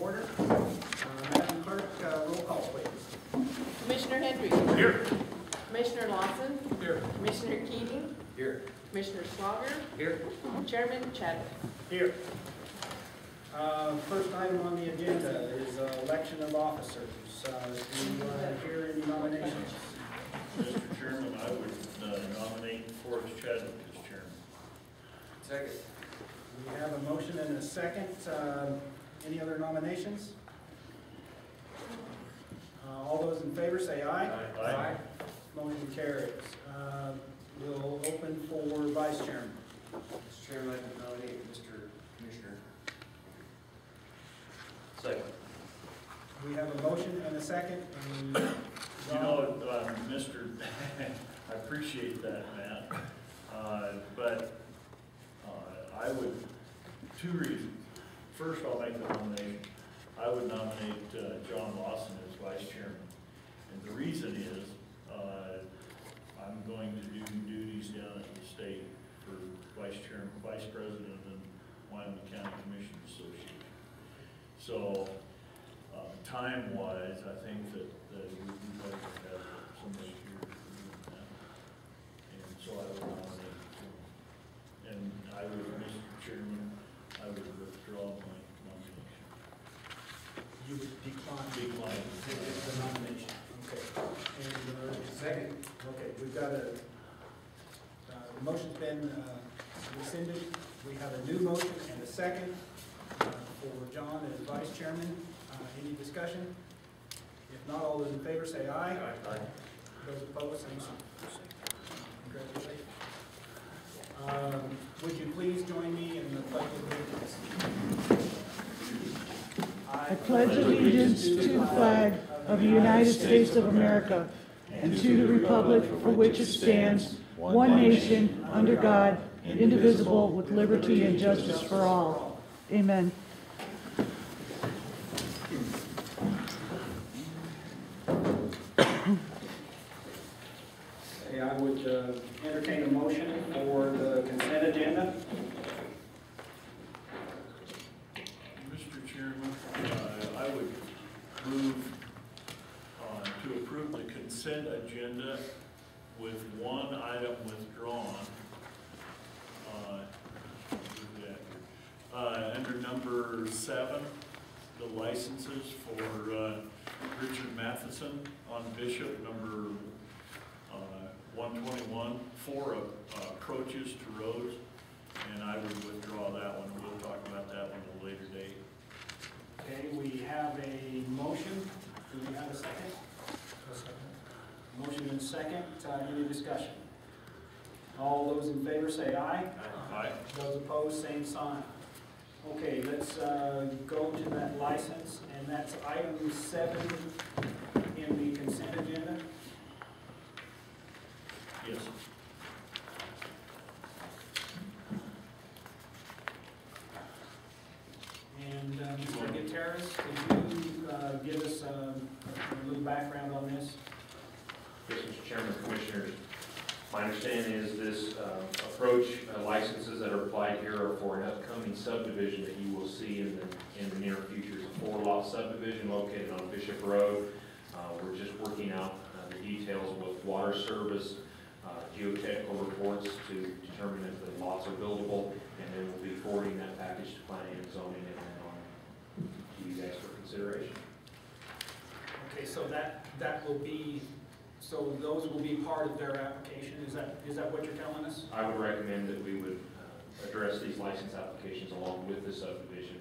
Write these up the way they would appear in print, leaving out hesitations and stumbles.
order. Madam Clerk, roll call, please. Commissioner Hendry. Here. Commissioner Lawson. Here. Commissioner Keating. Here. Commissioner Schlager. Here. Chairman Chadwick. Here. First item on the agenda is election of officers. Do you hear any nominations? Mr. Chairman, I would nominate Forrest Chadwick as chairman. Second. We have a motion and a second. Any other nominations? All those in favor say aye. Aye. Motion carries. We'll open for vice chairman. Mr. Chairman, I'd like to nominate Mr. Commissioner. Second. We have a motion and a second. You know, Mr. I appreciate that, Matt. But I would, two reasons. First, I'll make the nomination. I would nominate John Lawson as vice chairman. And the reason is, I'm going to do duties down at the state for vice president of the Wyoming County Commission Association. So, time-wise, I think that we'd like to have somebody here doing that. And so I would nominate him. And I would, Mr. Chairman, I would withdraw my nomination. You would decline Decline. the nomination. Okay. And Second. okay, we've got a the motion's been rescinded. We have a new motion and a second for John as vice chairman. Any discussion? If not, all those in favor say aye. Aye. Those opposed, same sign. Congratulations. Would you please join me in the pledge of allegiance? I pledge allegiance to the flag of the United States of America and to the republic for which it stands, one nation, under God, indivisible, with liberty and justice for all. Amen. Okay, I would entertain a motion for the consent agenda. Mr. Chairman, I would move to approve the consent agenda with one item withdrawn. Under number 7, the licenses for Richard Matheson on Bishop, number 121, 4 approaches to roads, and I would withdraw that one. We'll talk about that one at a later date. Okay, we have a motion. Do we have a second? Motion and second. Any discussion? All those in favor say aye. Aye. Those opposed, same sign. Okay, let's go to that license, and that's item 7 in the consent agenda. Yes. And Mr. Gutierrez, could you give us a little background on this? Yes, Mr. Chairman, Commissioners. My understanding is this approach licenses that are applied here are for an upcoming subdivision that you will see in the near future. It's a 4-lot subdivision located on Bishop Road. We're just working out the details with water service, geotechnical reports to determine if the lots are buildable, and then we'll be forwarding that package to planning and zoning and then on to you guys for consideration. Okay, so that will be, so those will be part of their application. Is that what you're telling us? I would recommend that we would address these license applications along with the subdivision,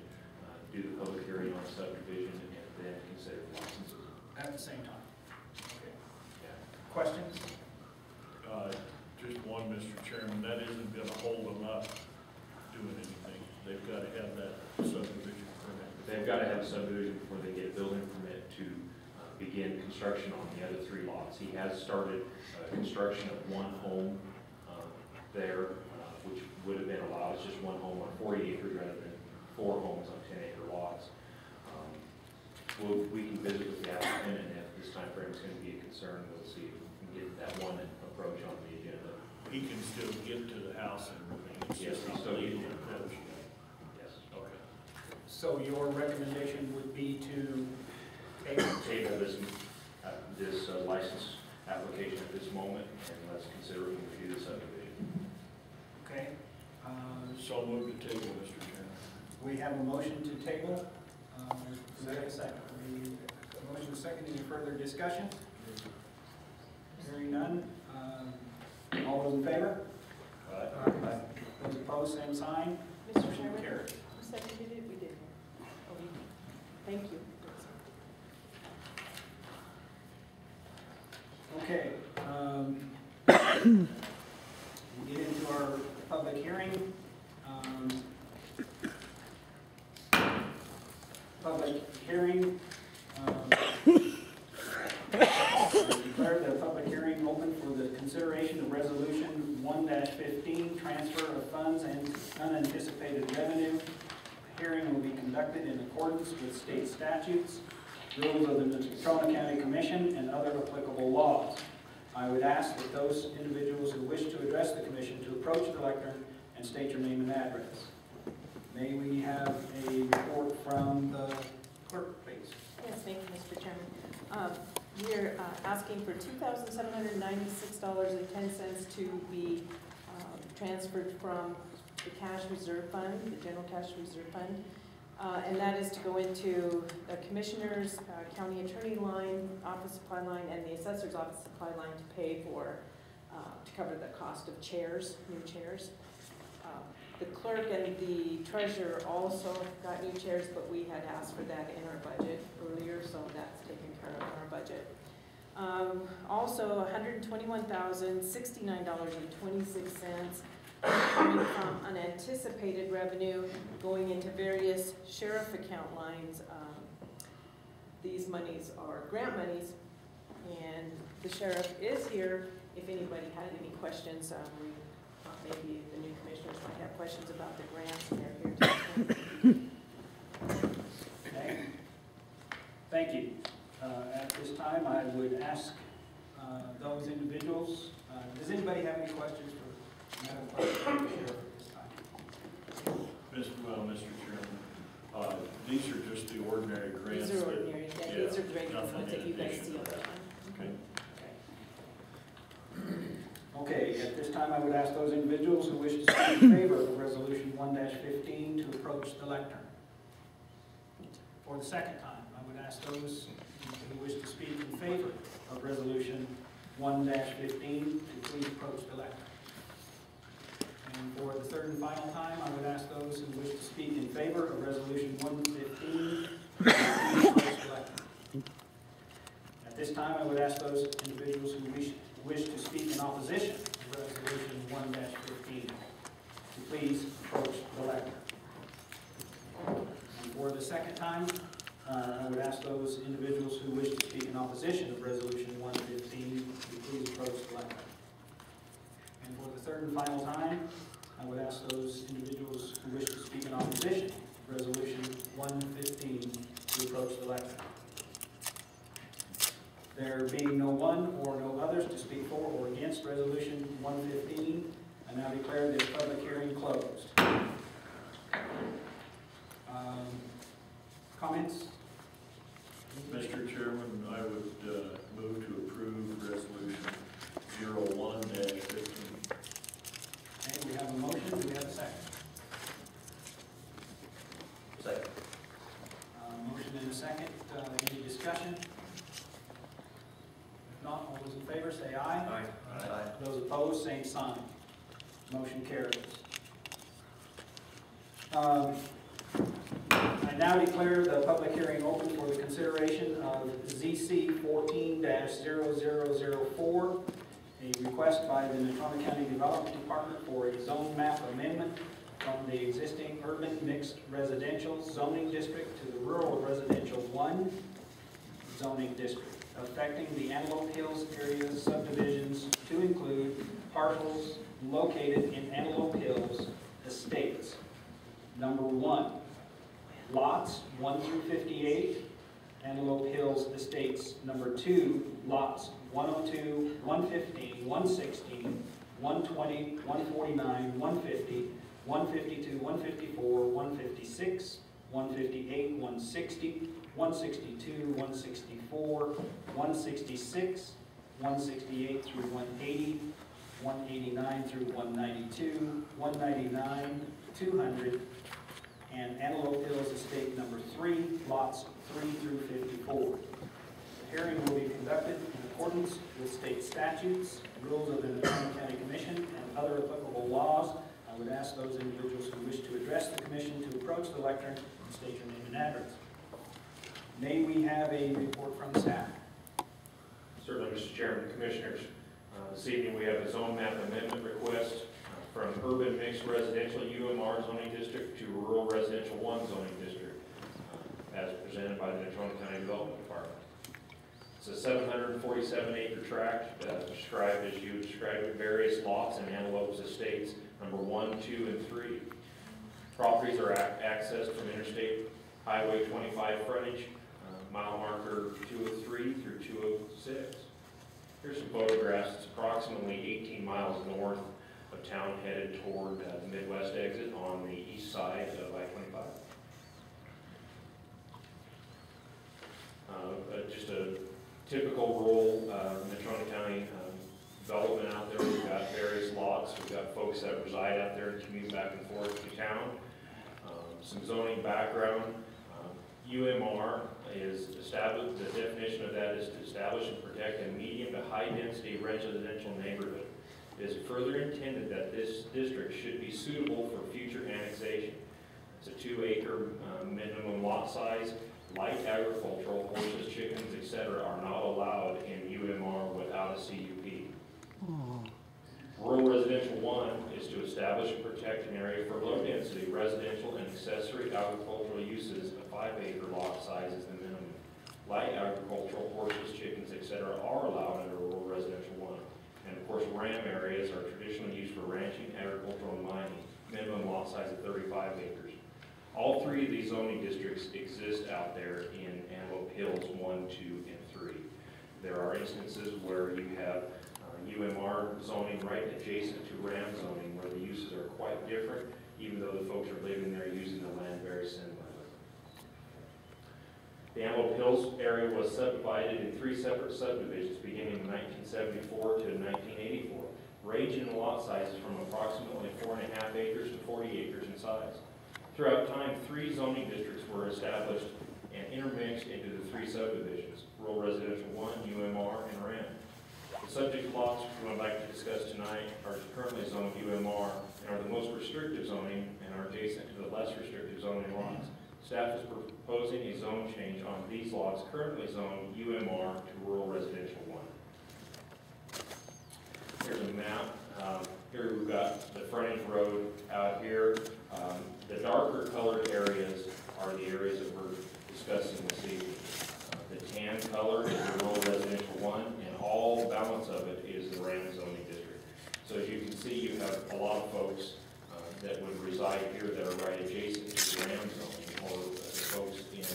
do the public hearing on the subdivision, and then consider the licenses. At the same time. Okay. Yeah. Questions? Just one, Mr. Chairman, that isn't going to hold them up doing anything. They've got to have that subdivision permit. They've got to have a subdivision before they get a building permit to begin construction on the other 3 lots. He has started construction of 1 home there, which would have been allowed. It's just 1 home on 40 acres rather than 4 homes on 10-acre lots. We can visit with the applicant, and if this time frame is going to be a concern, we'll see if we can get that one approach on the agenda. He can still get to the house and everything. It's Yes, just he not still legal can. approach. Yes. Okay. So your recommendation would be to Table this license application at this moment, and let's consider it when we do the subdivision. okay? So moved to table, Mr. Chairman. We have a motion to table. Do we have a second? Motion second. Any further discussion? Hearing none. All those in favor? Aye. Those opposed, same sign. Mr. Motion Chairman, carries. who seconded it? We did. Oh, you did. Thank you. Okay. We get into our public hearing. Public hearing. Declare the public hearing open for the consideration of resolution 1-15, transfer of funds and unanticipated revenue. The hearing will be conducted in accordance with state statutes, rules of the Natrona County Commission, and other applicable laws. I would ask that those individuals who wish to address the commission to approach the lectern and state your name and address. May we have a report from the clerk, please? Yes, thank you, Mr. Chairman. We're asking for $2,796.10 to be transferred from the cash reserve fund, the general cash reserve fund, and that is to go into the commissioner's county attorney line, office supply line, and the assessor's office supply line to pay for, to cover the cost of chairs, new chairs. The clerk and the treasurer also got new chairs, but we had asked for that in our budget earlier, so that's taken care of in our budget. Also, $121,069.26 coming from unanticipated revenue going into various sheriff account lines. These monies are grant monies, and the sheriff is here if anybody had any questions. Maybe the new commissioners might have questions about the grants, and they're here to explain. Okay. Thank you. At this time, I would ask those individuals, does anybody have any questions for Madam Clerk or the Sheriff at this time? Mr. Chairman, these are just the ordinary grants. These are ordinary, yeah, these are the regular nothing ones that you in guys addition see to all the that. time. Okay. Okay, at this time, I would ask those individuals who wish to speak in favor of Resolution 1-15 to approach the lectern. For the second time, I would ask those who wish to speak in favor of Resolution 1-15 to please approach the lectern. And for the third and final time, I would ask those who wish to speak in favor of Resolution 1-15 to please approach the lectern. At this time, I would ask those individuals who wish to speak in opposition to Resolution 1-15 to please approach the lectern. And for the second time, I would ask those individuals who wish to speak in opposition of Resolution 1-15 to please approach the lectern. And for the third and final time, I would ask those individuals who wish to speak in opposition of Resolution 1-15 to approach the lectern. There being no one or no others to speak for or against Resolution 1-15, I now declare this public hearing closed. Comments? Mr. Chairman, I would move to approve Resolution 01-15. Okay, we have a motion. Do we have a second? Second. Motion and a second. Any discussion? If not, all those in favor say aye. Aye. Those opposed, same sign. Motion carries. I now declare the public hearing open for the consideration of ZC 14-0004, a request by the Natrona County Development Department for a zone map amendment from the existing urban mixed residential zoning district to the rural residential 1 zoning district, affecting the Antelope Hills area subdivisions to include parcels located in Antelope Hills estates. Number 1, lots 1 through 58, Antelope Hills estates. Number 2, lots 102, 115, 116, 120, 149, 150, 152, 154, 156, 158, 160, 162, 164, 166, 168 through 180, 189 through 192, 199, 200, and Antelope Hills Estate number 3, lots 3 through 54. The hearing will be conducted in accordance with state statutes, rules of the Natrona County Commission, and other applicable laws. I would ask those individuals who wish to address the commission to approach the lectern and state your name and address. May we have a report from staff? Certainly, Mr. Chairman, Commissioners. This evening we have a zone map amendment request from urban mixed residential UMR zoning district to rural residential 1 zoning district, as presented by the Natrona County Development Department. It's a 747-acre tract described as you described it, various lots and Antelope's estates, number 1, 2, and 3. Properties are accessed from Interstate Highway 25 frontage, mile marker 203 through 206. Here's some photographs. It's approximately 18 miles north of town, headed toward the Midwest exit on the east side of I-25. Just a typical rural Natrona County development out there. We've got various lots. We've got folks that reside out there and commute back and forth to town. Some zoning background. UMR is established, the definition of that is to establish and protect a medium to high density residential neighborhood. It is further intended that this district should be suitable for future annexation. It's a 2-acre minimum lot size. Light agricultural, horses, chickens, etc. are not allowed in UMR without a CUP. Rural residential 1 is to establish and protect an area for low density residential and accessory agricultural uses. A 5-acre lot size is the minimum. Light agricultural, horses, chickens, etc. are allowed under rural residential 1. And of course, RAM areas are traditionally used for ranching, agricultural, and mining. Minimum lot size of 35 acres. All 3 of these zoning districts exist out there in Antelope Hills 1, 2, and 3. There are instances where you have UMR zoning right adjacent to RAM zoning, where the uses are quite different, even though the folks are living there using the land very similarly. The Antelope Hills area was subdivided in 3 separate subdivisions beginning in 1974 to 1984, ranging in lot sizes from approximately 4.5 acres to 40 acres in size. Throughout time, 3 zoning districts were established and intermixed into the 3 subdivisions: rural residential 1, UMR, and RAM. The subject lots we would like to discuss tonight are currently zoned UMR and are the most restrictive zoning and are adjacent to the less restrictive zoning lots. Staff is proposing a zone change on these lots currently zoned UMR to rural residential 1. Here's a map. Here we've got the frontage road out here. The darker colored areas are the areas that we're discussing this evening. The tan color is the rural residential 1, and all the balance of it is the RAM zoning district. So as you can see, you have a lot of folks that would reside here that are right adjacent to the RAM zoning, or the folks in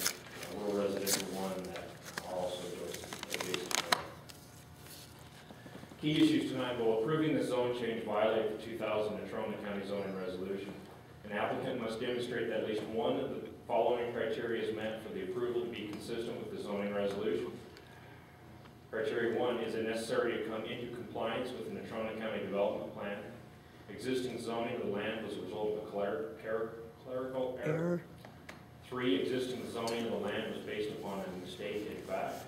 rural residential 1 that are also adjacent to RAM. Key issues tonight: will approving the zone change violate the 2000 Natrona County zoning resolution? An applicant must demonstrate that at least one of the following criteria is met for the approval to be consistent with the zoning resolution. Criteria 1: is it necessary to come into compliance with the Natrona County Development Plan? Existing zoning of the land was a result of a clerical error. 3: existing zoning of the land was based upon a mistake in fact.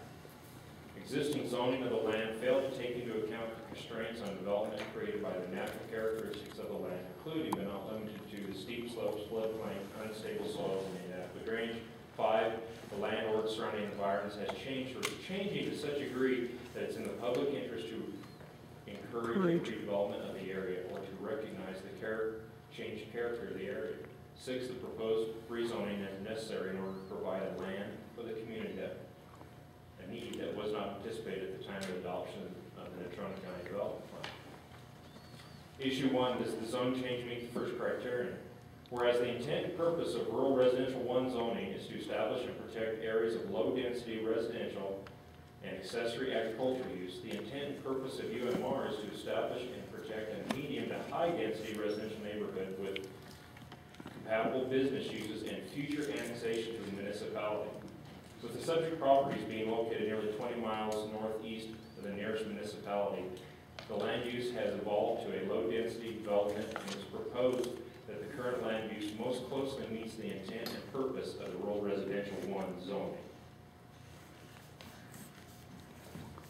Existing zoning of the land failed to take into account the constraints on development created by the natural characteristics of the land, including but not limited to the steep slopes, floodplain, unstable soils, and inadequate drainage. 5: the land or its surrounding environments has changed or is changing to such a degree that it's in the public interest to encourage redevelopment of the area or to recognize the changed character of the area. 6: the proposed rezoning is necessary in order to provide a land for the community that a need that was not anticipated at the time of adoption of the Natrona County Development Plan. Issue 1: does the zone change meet the first criterion? Whereas the intent and purpose of rural residential 1 zoning is to establish and protect areas of low density residential and accessory agricultural use, the intent and purpose of UMR is to establish and protect a medium to high density residential neighborhood with compatible business uses and future annexation to the municipality. With the subject properties being located nearly 20 miles northeast of the nearest municipality, the land use has evolved to a low-density development, and it's proposed that the current land use most closely meets the intent and purpose of the rural residential 1 zoning.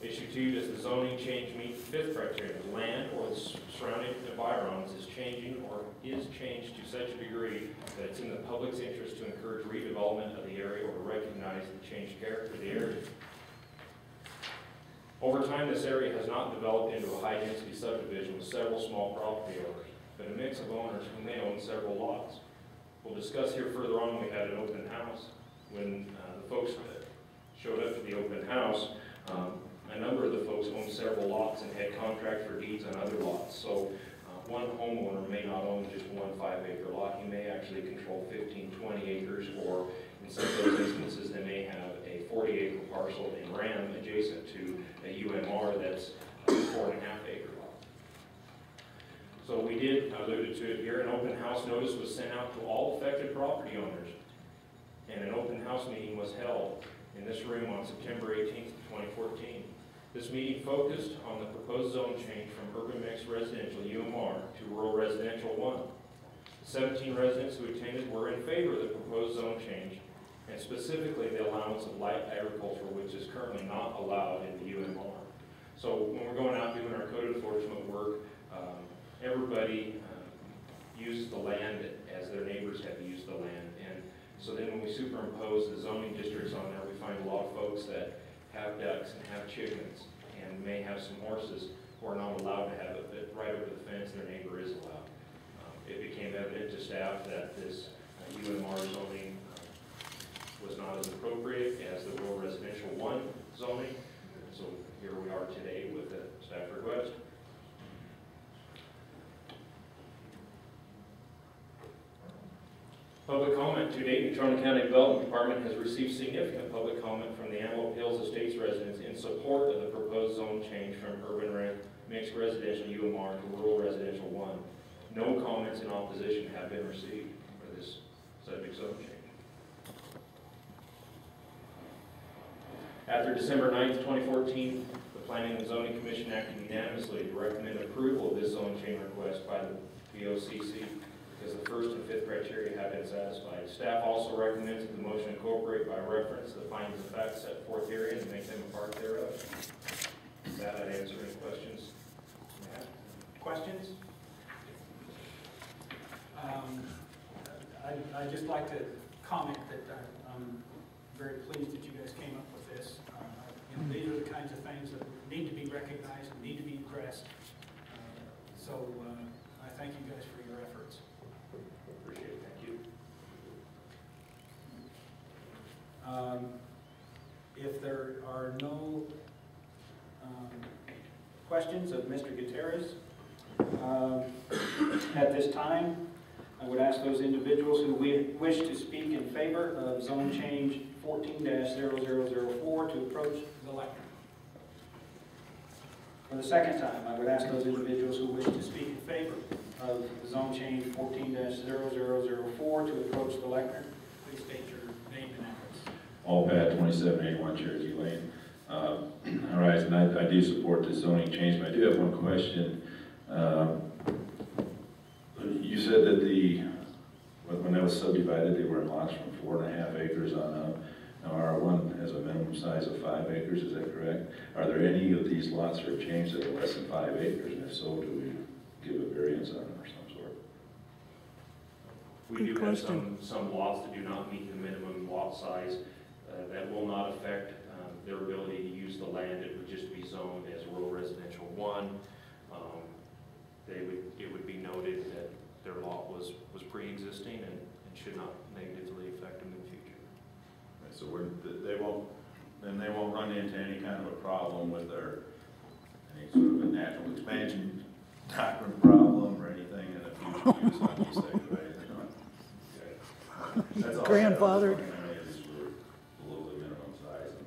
Issue 2, does the zoning change meet the 5th criteria? The land or the surrounding environs is changing or is changed to such a degree that it's in the public's interest to encourage redevelopment of the area or to recognize the changed character of the area. Over time, this area has not developed into a high-density subdivision with several small property owners, but a mix of owners who may own several lots. We'll discuss here further on. We had an open house. When the folks that showed up to the open house, a number of the folks owned several lots and had contracts for deeds on other lots. So one homeowner may not own just one 5-acre lot. He may actually control 15, 20 acres, or in some of those instances, they may have a 40-acre parcel in RAM adjacent to a UMR that's a 4.5-acre lot. So we did, I alluded to it here, an open house notice was sent out to all affected property owners, and an open house meeting was held in this room on September 18th, 2014. This meeting focused on the proposed zone change from urban mixed residential UMR to rural residential 1. The 17 residents who attended were in favor of the proposed zone change, and specifically the allowance of light agriculture, which is currently not allowed in the UMR. So when we're going out doing our code enforcement work, everybody uses the land as their neighbors have used the land. And so then when we superimpose the zoning districts on there, we find a lot of folks that have ducks and have chickens and may have some horses who are not allowed to have it right over the fence, and their neighbor is allowed. It became evident to staff that this UMR zoning was not as appropriate as the rural residential 1 zoning. So here we are today with a staff request. Public comment. To date, Natrona County Development Department has received significant public comment from the Antelope Hills Estates residents in support of the proposed zone change from urban mixed residential UMR to rural residential 1. No comments in opposition have been received for this subject zone change. After December 9th, 2014, the Planning and Zoning Commission acted unanimously to recommend approval of this zone change request by the POCC because the 1st and 5th criteria have been satisfied. Staff also recommends that the motion incorporate by reference the findings of fact set forth herein and make them a part thereof. With that, I'd answer any questions. Questions? I'd just like to comment that I'm very pleased that you guys came up with this. These are the kinds of things that need to be recognized and need to be addressed. So I thank you guys for your efforts. Appreciate it. Thank you. If there are no questions of Mr. Gutierrez, at this time, I would ask those individuals who wish to speak in favor of zone change 14-0004 to approach the lectern. For the second time, I would ask those individuals who wish to speak in favor of zone change 14-0004 to approach the lectern. Please state your name and address. All PAAD 2781 Cherokee Lane. All right, and I do support this zoning change, but I do have one question. You said that when that was subdivided, they were in lots from 4.5 acres on up. Now R1 has a minimum size of 5 acres, is that correct? Are there any of these lots that are changed that are less than 5 acres? And if so, do we give a variance on them or some sort? We do have some lots that do not meet the minimum lot size. That will not affect their ability to use the land. It would just be zoned as rural residential 1. It would be noted that their lot was pre-existing and should not negatively affect them in the future. Right, so they won't run into any kind of a problem with any sort of a natural expansion doctrine problem or anything in the future use on these things, right? That's all. Grandfathered. Below the minimum size, and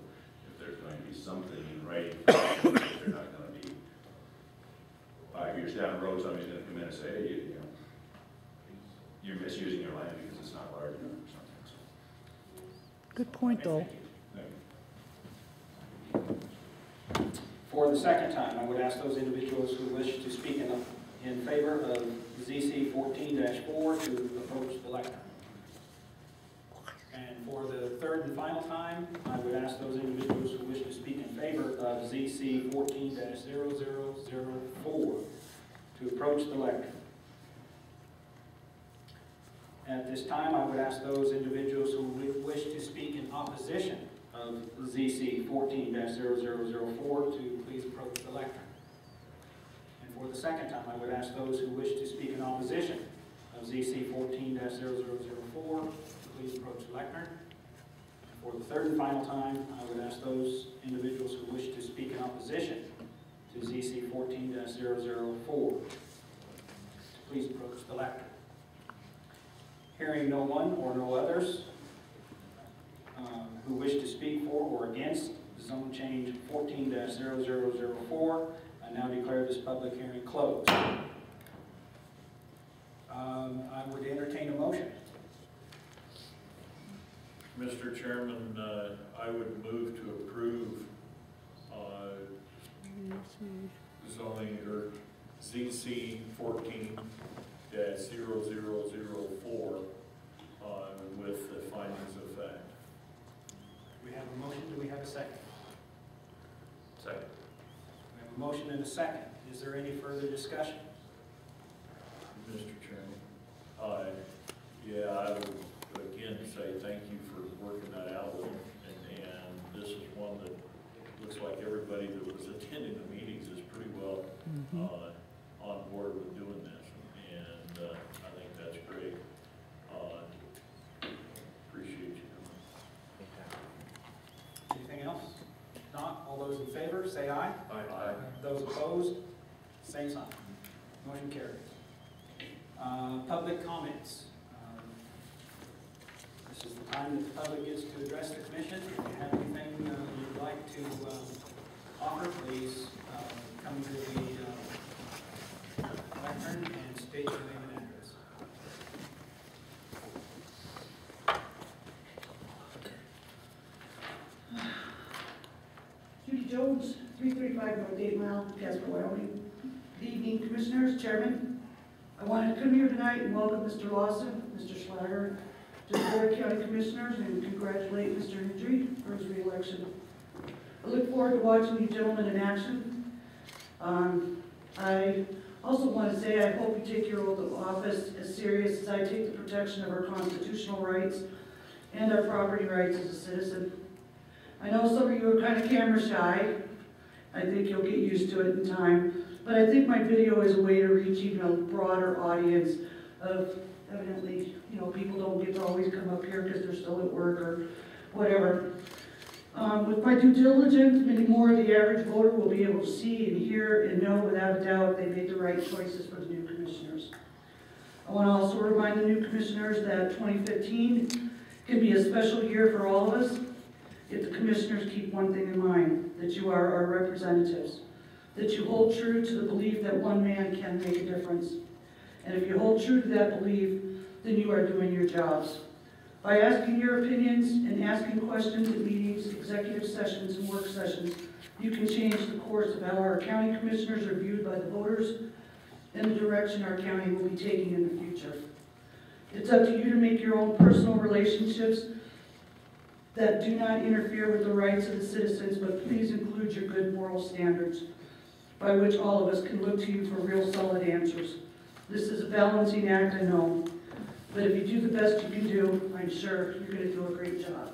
if there's going to be something in writing, they're not going to be 5 years down the road, somebody's going to come in and say, hey, you're misusing your land Good point, though. For the second time, I would ask those individuals who wish to speak in favor of ZC 14-4 to approach the lectern. And for the third and final time, I would ask those individuals who wish to speak in favor of ZC 14-0004 to approach the lectern. At this time, I would ask those individuals who wish to speak in opposition of ZC 14-0004 to please approach the lectern. And for the second time, I would ask those who wish to speak in opposition of ZC 14-0004 to please approach the lectern. And for the third and final time, I would ask those individuals who wish to speak in opposition to ZC 14-004 to please approach the lectern. Hearing no one or no others who wish to speak for or against zone change 14-0004, I now declare this public hearing closed. I would entertain a motion. Mr. Chairman, I would move to approve zoning or ZC 14-0004 with the findings of fact. We have a motion. Do we have a second? Second. We have a motion and a second. Is there any further discussion? Mr. Chairman, yeah, I would again say thank you for working that out with them. And this is one that looks like everybody that was attending the meetings is pretty well on board with doing this. And I think that's great. Appreciate you. Anything else? If not, all those in favor, say aye. Aye. Those opposed, same sign. Motion carries. Public comments. This is the time that the public gets to address the commission. If you have anything you'd like to offer, please come to the lectern and state your name and address. Judy Jones, 335 North 8 Mile, Casper, Wyoming. Good evening, Commissioners, Chairman. I wanted to come here tonight and welcome Mr. LAWSON, Mr. SCHLAGER, to the Board of County Commissioners and congratulate Mr. Hendry for his re-election. I look forward to watching you gentlemen in action. I also want to say I hope you take your oath of office as serious as I take the protection of our constitutional rights and our property rights as a citizen. I know some of you are kind of camera shy. I think you'll get used to it in time. But I think my video is a way to reach even a broader audience of evidently, people don't get to always come up here because they're still at work or whatever. With my due diligence, many more of the average voter will be able to see and hear and know without a doubt they made the right choices for the new commissioners. I want to also remind the new commissioners that 2015 can be a special year for all of us if the commissioners keep one thing in mind, that you are our representatives, that you hold true to the belief that one man can make a difference. And if you hold true to that belief, then you are doing your jobs. By asking your opinions and asking questions at meetings, executive sessions, and work sessions, you can change the course of how our county commissioners are viewed by the voters and the direction our county will be taking in the future. It's up to you to make your own personal relationships that do not interfere with the rights of the citizens, but please include your good moral standards by which all of us can look to you for real solid answers. This is a balancing act, I know, but if you do the best you can do, I'm sure you're going to do a great job.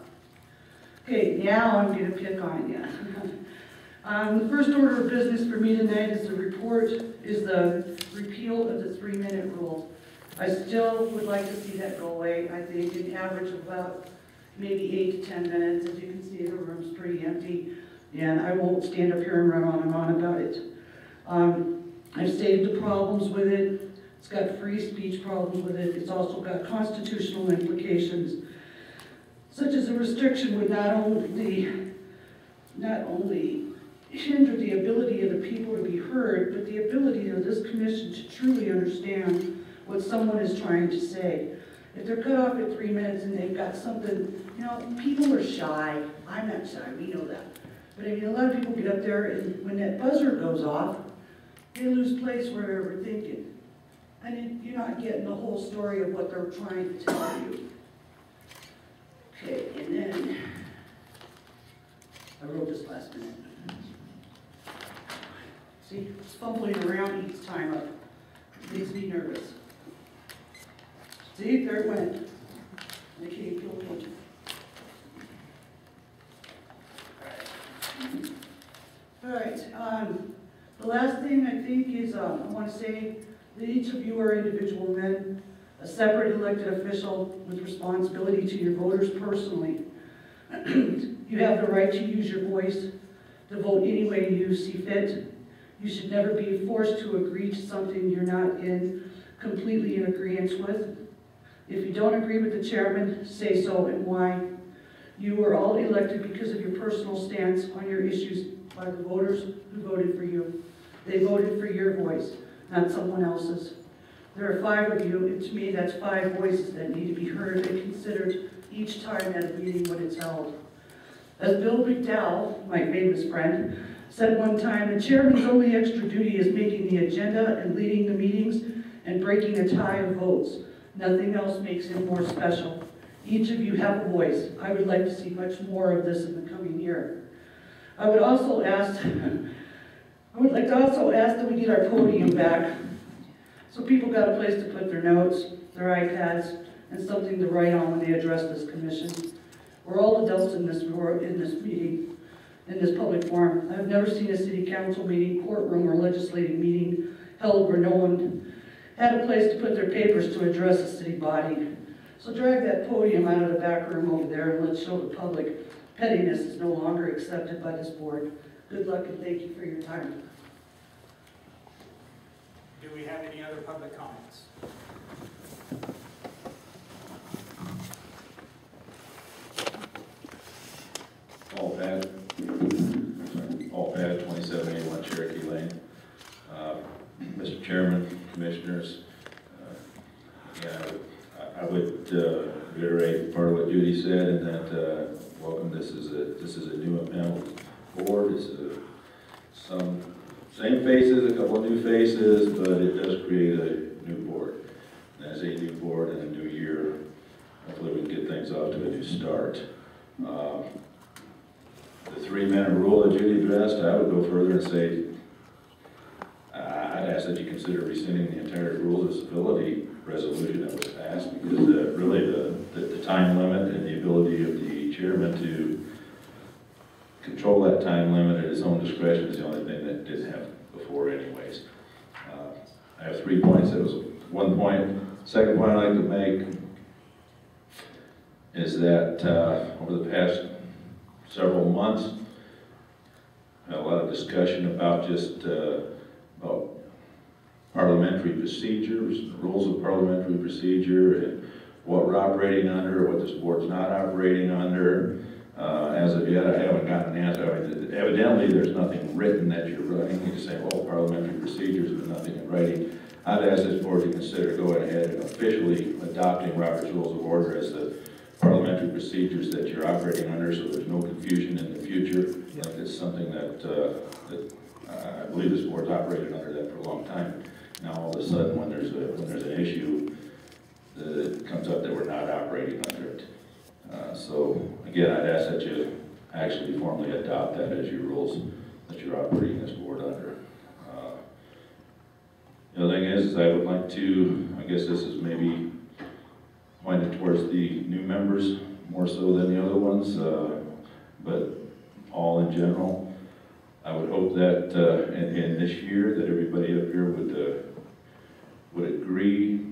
Okay, now I'm going to pick on you. The first order of business for me tonight is the repeal of the 3-minute rule. I still would like to see that go away. I think an average of about maybe 8 to 10 minutes. As you can see, the room's pretty empty, and I won't stand up here and run on and on about it. I've stated the problems with it. It's got free speech problems with it. It's also got constitutional implications, such as a restriction would not only hinder the ability of the people to be heard, but the ability of this commission to truly understand what someone is trying to say. If they're cut off at 3 minutes and they've got something, you know, people are shy. I'm not shy, we know that. But I mean, a lot of people get up there and when that buzzer goes off, they lose place where they're thinking. And you're not getting the whole story of what they're trying to tell you. Okay, and then, I wrote this last minute. See, fumbling around each time up. It makes me nervous. See, there it went. I can't feel pain. All right, the last thing I think is I want to say that each of you are individual men, a separate elected official with responsibility to your voters personally. You have the right to use your voice, to vote any way you see fit. You should never be forced to agree to something you're not completely in agreement with. If you don't agree with the chairman, say so and why. You were all elected because of your personal stance on your issues by the voters who voted for you. They voted for your voice, not someone else's. There are 5 of you, and to me that's 5 voices that need to be heard and considered each time at a meeting when it's held. As Bill McDowell, my famous friend, said one time, the chairman's only extra duty is making the agenda and leading the meetings and breaking a tie of votes. Nothing else makes him more special. Each of you have a voice. I would like to see much more of this in the coming year. I would like to also ask that we get our podium back, so people got a place to put their notes, their iPads, and something to write on when they address this commission. We're all adults in this meeting, in this public forum. I've never seen a city council meeting, courtroom, or legislative meeting held where no one had a place to put their papers to address a city body. So drag that podium out of the back room over there and let's show the public pettiness is no longer accepted by this board. Good luck and thank you for your time. Do we have any other public comments? All PAAD, 2781 Cherokee Lane. Mr. Chairman, Commissioners, I would reiterate part of what Judy said, and that welcome. This is a new panel board. It's some same faces, a couple of new faces, but it does create a new board. And as a new board and a new year, hopefully we can get things off to a new start. The 3-minute rule that Judy addressed, I would go further and say, I'd ask that you consider rescinding the entire rules of civility resolution that was passed, because really the time limit and the ability of the chairman to control that time limit at his own discretion is the only thing that didn't have before anyways. I have 3 points. That was 1 point. Second point I'd like to make is that over the past several months, I had a lot of discussion about about parliamentary procedures, the rules of parliamentary procedure, and what we're operating under, what this board's not operating under. As of yet, I haven't gotten an answer. I mean, evidently, there's nothing written that you're writing. You can say, well, parliamentary procedures, but nothing in writing. I'd ask this board to consider going ahead and officially adopting Robert's Rules of Order as the parliamentary procedures that you're operating under, so there's no confusion in the future. Yep. Like it's something that I believe this board's operated under that for a long time. Now all of a sudden, when there's an issue that comes up, that we're not operating under it. So again, I'd ask that you actually formally adopt that as your rules that you're operating this board under. The other thing is I would like to, I guess this is maybe pointed towards the new members more so than the other ones, but all in general. I would hope that in this year that everybody up here would agree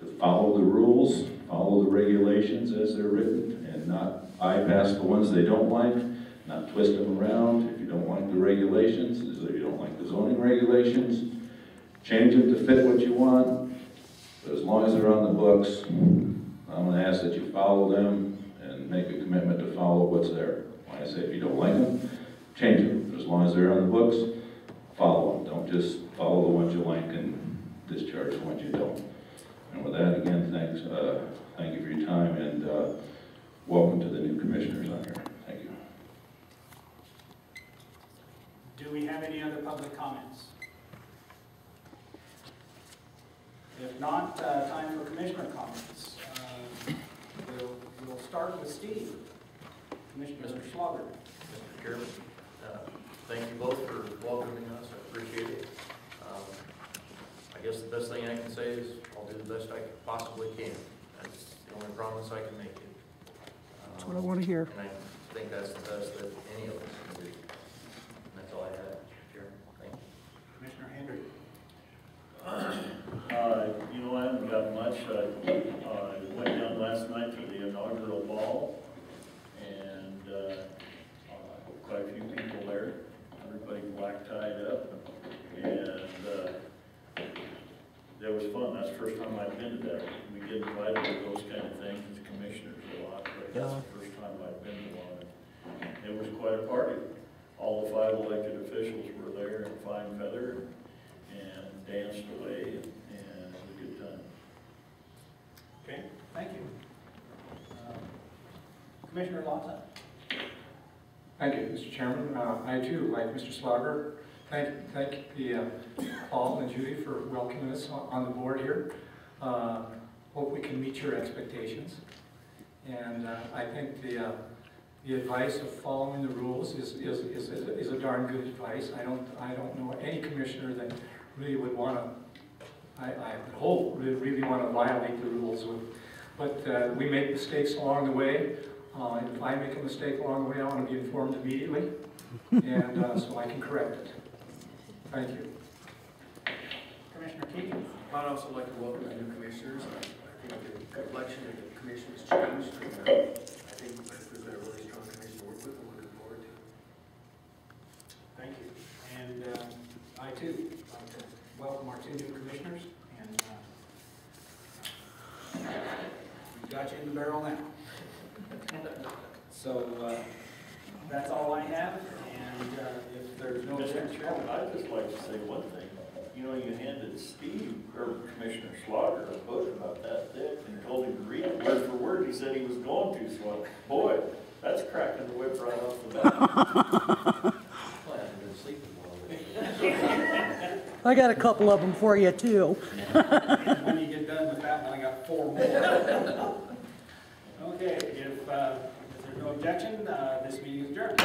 to follow the rules, follow the regulations as they're written, and not bypass the ones they don't like, not twist them around. If you don't like the regulations, if you don't like the zoning regulations, change them to fit what you want. But as long as they're on the books, I'm going to ask that you follow them and make a commitment to follow what's there. When I say if you don't like them, change them. But as long as they're on the books, follow them. Don't just follow the ones you like and discharge the ones you don't. And with that, again, thank you for your time, and welcome to the new commissioners on here. Thank you. Do we have any other public comments? If not, time for commissioner comments. We'll start with Steve. Commissioner SCHLAGER. Mr. Chairman, thank you both for welcoming us. I appreciate it. I guess the best thing I can say is I'll do the best I possibly can. That's the only promise I can make you. That's what I want to hear. And I think that's the best that any of us can do. And that's all I have, Mr. Chairman. Thank you. Commissioner Hendry. You know, I haven't got much. I went down last night to the inaugural ball, and quite a few people there. Everybody black tied up, and that was fun. That's the first time I've been to that. We get invited to those kind of things as commissioners a lot, but that's the first time I've been to one. It was quite a party. All the 5 elected officials were there in fine feather and danced away, and it was a good time. Okay, thank you. Commissioner LAWSON. Thank you, Mr. Chairman. I too, like Mr. SCHLAGER, thank the Paul and Judy for welcoming us on the board here. Hope we can meet your expectations. And I think the advice of following the rules is a darn good advice. I don't know any commissioner that really would want to. I would hope really want to violate the rules. But we make mistakes along the way. If I make a mistake along the way, I want to be informed immediately, and so I can correct it. Thank you. Commissioner Keegan. I'd also like to welcome the new commissioners. I think the complexion of the commission has changed, and I think we've got a really strong commission to work with, and we're looking forward to it. Thank you. And I too like to welcome our 2 new commissioners, and we've got you in the barrel now. So that's all I have, and if there's no Mr. objection. Chairman, I'd just like to say one thing. You know, you handed Steve, or Commissioner SCHLAGER, a book about that thick and told him to read it word for word. He said he was going to, so boy, that's cracking the whip right off the bat. Well, I haven't been sleeping well. I got a couple of them for you, too. When you get done with that one, I got 4 more. Okay, if there's no objection, this meeting is adjourned.